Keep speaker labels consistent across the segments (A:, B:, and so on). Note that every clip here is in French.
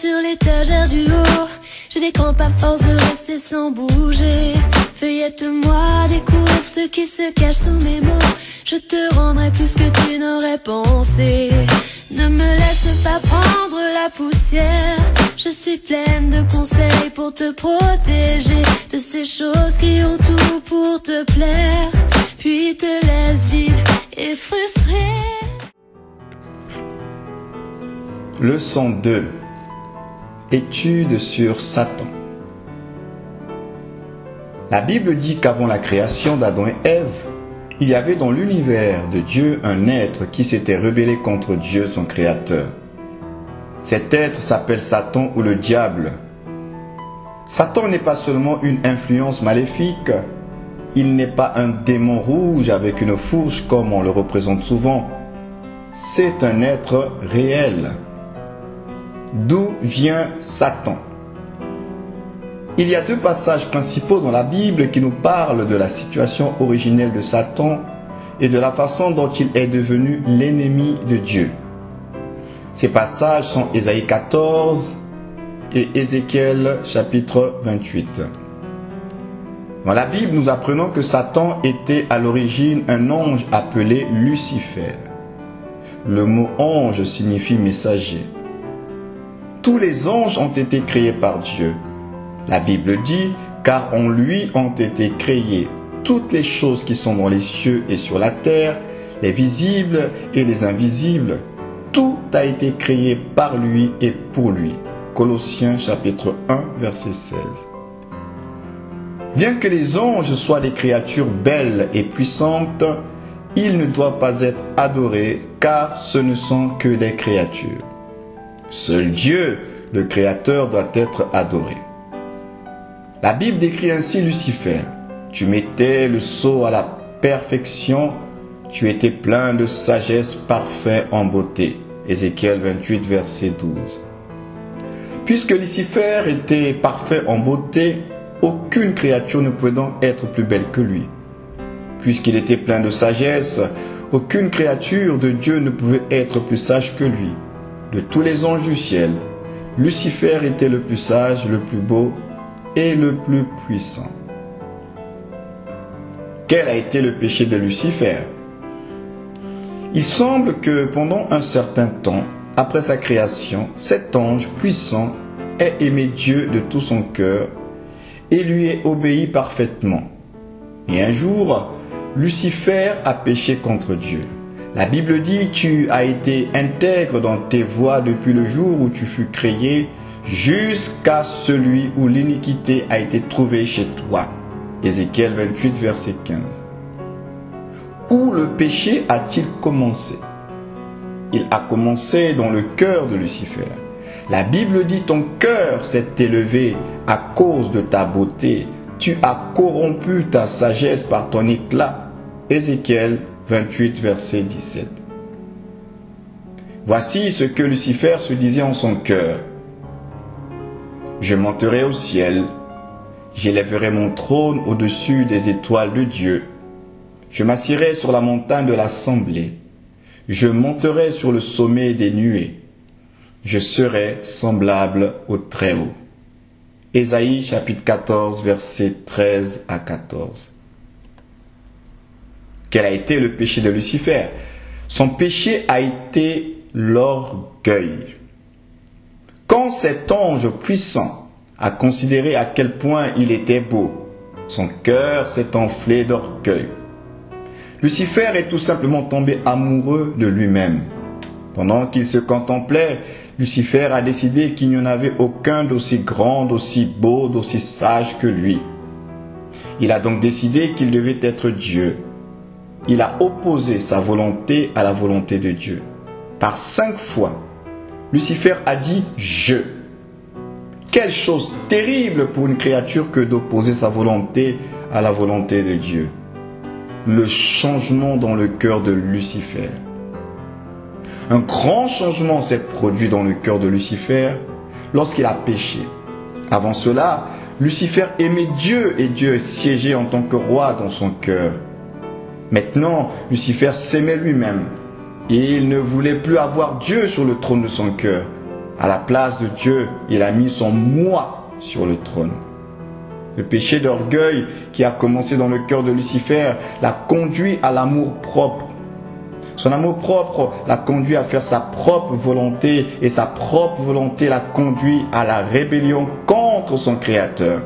A: sur l'étagère du haut. J'ai des crampes à force de rester sans bouger. Feuillette-moi, découvre ce qui se cache sous mes mots. Je te rendrai plus que tu n'aurais pensé. Ne me laisse pas prendre la poussière. Je suis pleine de conseils pour te protéger de ces choses qui ont tout pour te plaire, puis te laissent vide et frustré.
B: Leçon 2. Étude sur Satan. La Bible dit qu'avant la création d'Adam et Ève, il y avait dans l'univers de Dieu un être qui s'était rebellé contre Dieu, son Créateur. Cet être s'appelle Satan ou le diable. Satan n'est pas seulement une influence maléfique, il n'est pas un démon rouge avec une fourche comme on le représente souvent. C'est un être réel. D'où vient Satan? Il y a deux passages principaux dans la Bible qui nous parlent de la situation originelle de Satan et de la façon dont il est devenu l'ennemi de Dieu. Ces passages sont Ésaïe 14 et Ézéchiel chapitre 28. Dans la Bible, nous apprenons que Satan était à l'origine un ange appelé Lucifer. Le mot ange signifie messager. Tous les anges ont été créés par Dieu. La Bible dit, car en lui ont été créées toutes les choses qui sont dans les cieux et sur la terre, les visibles et les invisibles. Tout a été créé par lui et pour lui. Colossiens chapitre 1 verset 16. Bien que les anges soient des créatures belles et puissantes, ils ne doivent pas être adorés car ce ne sont que des créatures. Seul Dieu, le Créateur, doit être adoré. La Bible décrit ainsi Lucifer. Tu mettais le sceau à la perfection, tu étais plein de sagesse, parfait en beauté. Ézéchiel 28, verset 12. Puisque Lucifer était parfait en beauté, aucune créature ne pouvait donc être plus belle que lui. Puisqu'il était plein de sagesse, aucune créature de Dieu ne pouvait être plus sage que lui. De tous les anges du ciel, Lucifer était le plus sage, le plus beau et le plus puissant. Quel a été le péché de Lucifer? Il semble que pendant un certain temps, après sa création, cet ange puissant ait aimé Dieu de tout son cœur et lui ait obéi parfaitement. Et un jour, Lucifer a péché contre Dieu. La Bible dit, tu as été intègre dans tes voies depuis le jour où tu fus créé, jusqu'à celui où l'iniquité a été trouvée chez toi. Ézéchiel 28, verset 15. Où le péché a-t-il commencé? Il a commencé dans le cœur de Lucifer. La Bible dit, ton cœur s'est élevé à cause de ta beauté. Tu as corrompu ta sagesse par ton éclat. Ézéchiel 28, verset 17. Voici ce que Lucifer se disait en son cœur. Je monterai au ciel, j'élèverai mon trône au-dessus des étoiles de Dieu. Je m'assirai sur la montagne de l'assemblée. Je monterai sur le sommet des nuées. Je serai semblable au Très-Haut. Ésaïe chapitre 14, versets 13 à 14. Quel a été le péché de Lucifer? Son péché a été l'orgueil. Quand cet ange puissant a considéré à quel point il était beau, son cœur s'est enflé d'orgueil. Lucifer est tout simplement tombé amoureux de lui-même. Pendant qu'il se contemplait, Lucifer a décidé qu'il n'y en avait aucun d'aussi grand, d'aussi beau, d'aussi sage que lui. Il a donc décidé qu'il devait être Dieu. Il a opposé sa volonté à la volonté de Dieu. Par 5 fois, Lucifer a dit « je ». Quelle chose terrible pour une créature que d'opposer sa volonté à la volonté de Dieu. Le changement dans le cœur de Lucifer. Un grand changement s'est produit dans le cœur de Lucifer lorsqu'il a péché. Avant cela, Lucifer aimait Dieu et Dieu siégeait en tant que roi dans son cœur. Maintenant, Lucifer s'aimait lui-même et il ne voulait plus avoir Dieu sur le trône de son cœur. À la place de Dieu, il a mis son moi sur le trône. Le péché d'orgueil qui a commencé dans le cœur de Lucifer l'a conduit à l'amour propre. Son amour propre l'a conduit à faire sa propre volonté et sa propre volonté l'a conduit à la rébellion contre son Créateur.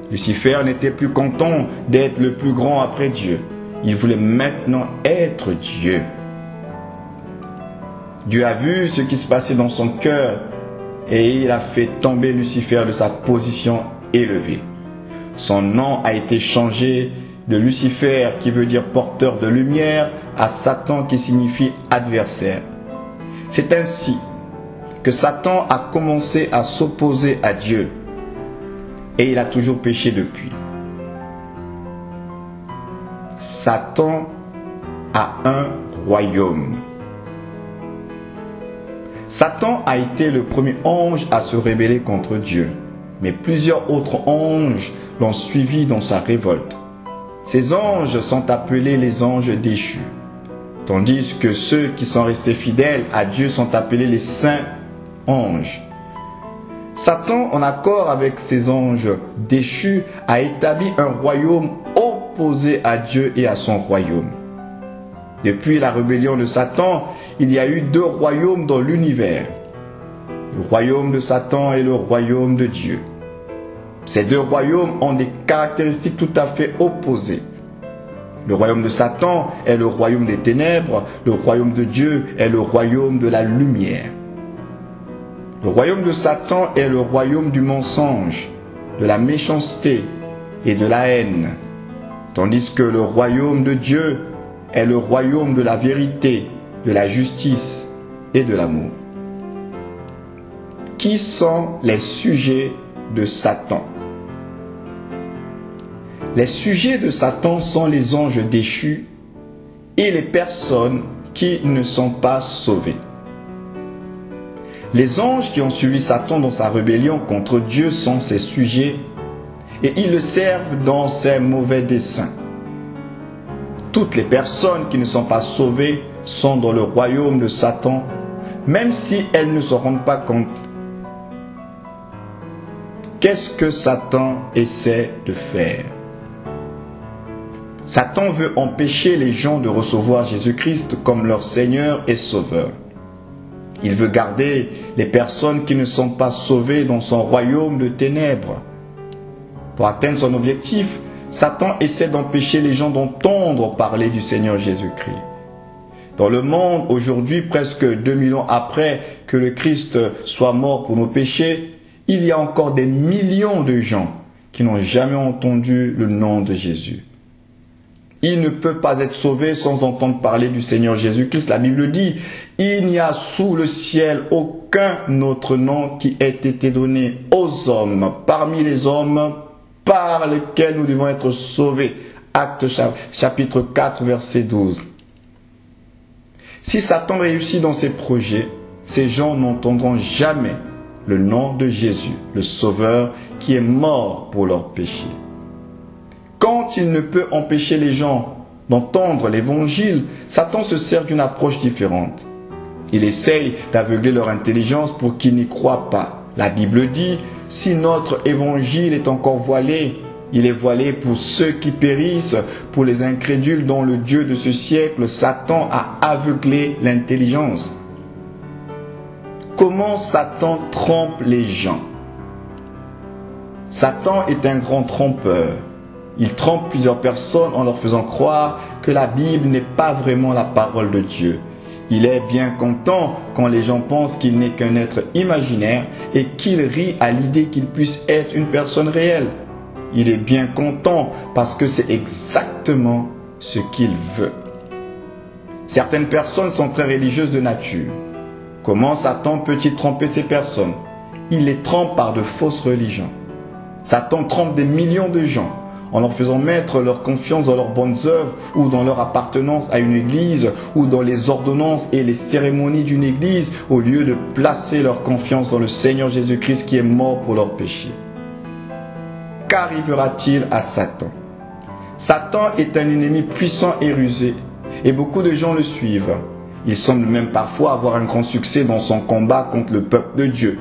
B: Lucifer n'était plus content d'être le plus grand après Dieu. Il voulait maintenant être Dieu. Dieu a vu ce qui se passait dans son cœur et il a fait tomber Lucifer de sa position élevée. Son nom a été changé de Lucifer, qui veut dire porteur de lumière, à Satan, qui signifie adversaire. C'est ainsi que Satan a commencé à s'opposer à Dieu et il a toujours péché depuis. Satan a un royaume. Satan a été le premier ange à se rebeller contre Dieu, mais plusieurs autres anges l'ont suivi dans sa révolte. Ces anges sont appelés les anges déchus, tandis que ceux qui sont restés fidèles à Dieu sont appelés les saints anges. Satan, en accord avec ces anges déchus, a établi un royaume opposé à Dieu et à son royaume. Depuis la rébellion de Satan, il y a eu deux royaumes dans l'univers. Le royaume de Satan et le royaume de Dieu. Ces deux royaumes ont des caractéristiques tout à fait opposées. Le royaume de Satan est le royaume des ténèbres, le royaume de Dieu est le royaume de la lumière. Le royaume de Satan est le royaume du mensonge, de la méchanceté et de la haine, tandis que le royaume de Dieu est le royaume de la vérité, de la justice et de l'amour. Qui sont les sujets de Satan? Les sujets de Satan sont les anges déchus et les personnes qui ne sont pas sauvées. Les anges qui ont suivi Satan dans sa rébellion contre Dieu sont ses sujets et ils le servent dans ses mauvais desseins. Toutes les personnes qui ne sont pas sauvées sont dans le royaume de Satan, même si elles ne se rendent pas compte. Qu'est-ce que Satan essaie de faire? Satan veut empêcher les gens de recevoir Jésus-Christ comme leur Seigneur et Sauveur. Il veut garder les personnes qui ne sont pas sauvées dans son royaume de ténèbres. Pour atteindre son objectif, Satan essaie d'empêcher les gens d'entendre parler du Seigneur Jésus-Christ. Dans le monde, aujourd'hui, presque 2000 ans après que le Christ soit mort pour nos péchés, il y a encore des millions de gens qui n'ont jamais entendu le nom de Jésus. Il ne peut pas être sauvé sans entendre parler du Seigneur Jésus-Christ. La Bible dit, il n'y a sous le ciel aucun autre nom qui ait été donné aux hommes, parmi les hommes, par lesquels nous devons être sauvés. Actes chapitre 4, verset 12. Si Satan réussit dans ses projets, ces gens n'entendront jamais le nom de Jésus, le Sauveur qui est mort pour leurs péchés. Quand il ne peut empêcher les gens d'entendre l'évangile, Satan se sert d'une approche différente. Il essaye d'aveugler leur intelligence pour qu'ils n'y croient pas. La Bible dit, si notre évangile est encore voilé, il est voilé pour ceux qui périssent, pour les incrédules dont le Dieu de ce siècle, Satan, a aveuglé l'intelligence. Comment Satan trompe les gens? Satan est un grand trompeur. Il trompe plusieurs personnes en leur faisant croire que la Bible n'est pas vraiment la parole de Dieu. Il est bien content quand les gens pensent qu'il n'est qu'un être imaginaire et qu'il rit à l'idée qu'il puisse être une personne réelle. Il est bien content parce que c'est exactement ce qu'il veut. Certaines personnes sont très religieuses de nature. Comment Satan peut-il tromper ces personnes? Il les trompe par de fausses religions. Satan trompe des millions de gens en leur faisant mettre leur confiance dans leurs bonnes œuvres ou dans leur appartenance à une église ou dans les ordonnances et les cérémonies d'une église au lieu de placer leur confiance dans le Seigneur Jésus-Christ qui est mort pour leurs péchés. Qu'arrivera-t-il à Satan? Satan est un ennemi puissant et rusé et beaucoup de gens le suivent. Il semble même parfois avoir un grand succès dans son combat contre le peuple de Dieu.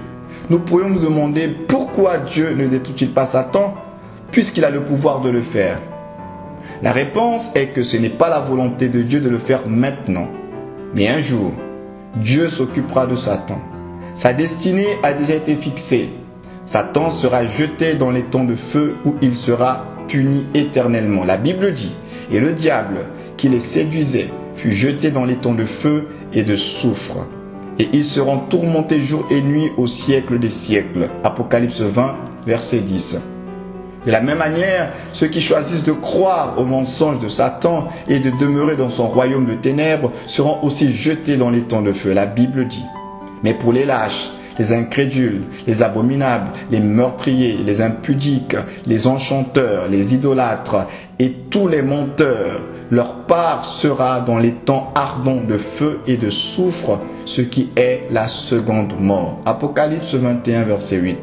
B: Nous pourrions nous demander pourquoi Dieu ne détruit-il pas Satan, puisqu'il a le pouvoir de le faire. La réponse est que ce n'est pas la volonté de Dieu de le faire maintenant. Mais un jour, Dieu s'occupera de Satan. Sa destinée a déjà été fixée. Satan sera jeté dans les temps de feu où il sera puni éternellement. La Bible dit, et le diable qui les séduisait fut jeté dans les temps de feu et de soufre. Et ils seront tourmentés jour et nuit au siècle des siècles. Apocalypse 20, verset 10. De la même manière, ceux qui choisissent de croire aux mensonges de Satan et de demeurer dans son royaume de ténèbres seront aussi jetés dans les temps de feu. La Bible dit. Mais pour les lâches, les incrédules, les abominables, les meurtriers, les impudiques, les enchanteurs, les idolâtres et tous les menteurs, leur part sera dans les temps ardents de feu et de soufre, ce qui est la seconde mort. Apocalypse 21, verset 8.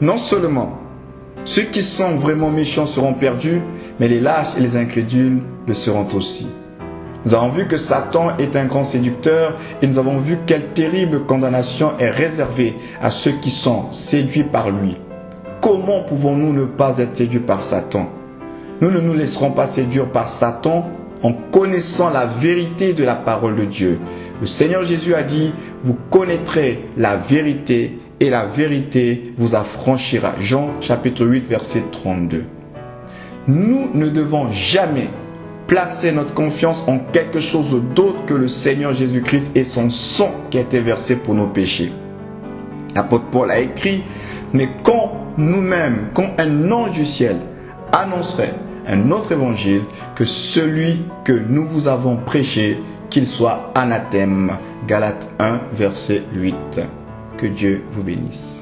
B: Non seulement ceux qui sont vraiment méchants seront perdus, mais les lâches et les incrédules le seront aussi. Nous avons vu que Satan est un grand séducteur et nous avons vu quelle terrible condamnation est réservée à ceux qui sont séduits par lui. Comment pouvons-nous ne pas être séduits par Satan? Nous ne nous laisserons pas séduire par Satan en connaissant la vérité de la parole de Dieu. Le Seigneur Jésus a dit, vous connaîtrez la vérité et la vérité vous affranchira. Jean chapitre 8 verset 32. Nous ne devons jamais placer notre confiance en quelque chose d'autre que le Seigneur Jésus-Christ et son sang qui a été versé pour nos péchés. L'apôtre Paul a écrit, mais quand nous-mêmes, quand un ange du ciel annoncerait un autre évangile que celui que nous vous avons prêché, qu'il soit anathème. Galates 1 verset 8. Que Dieu vous bénisse.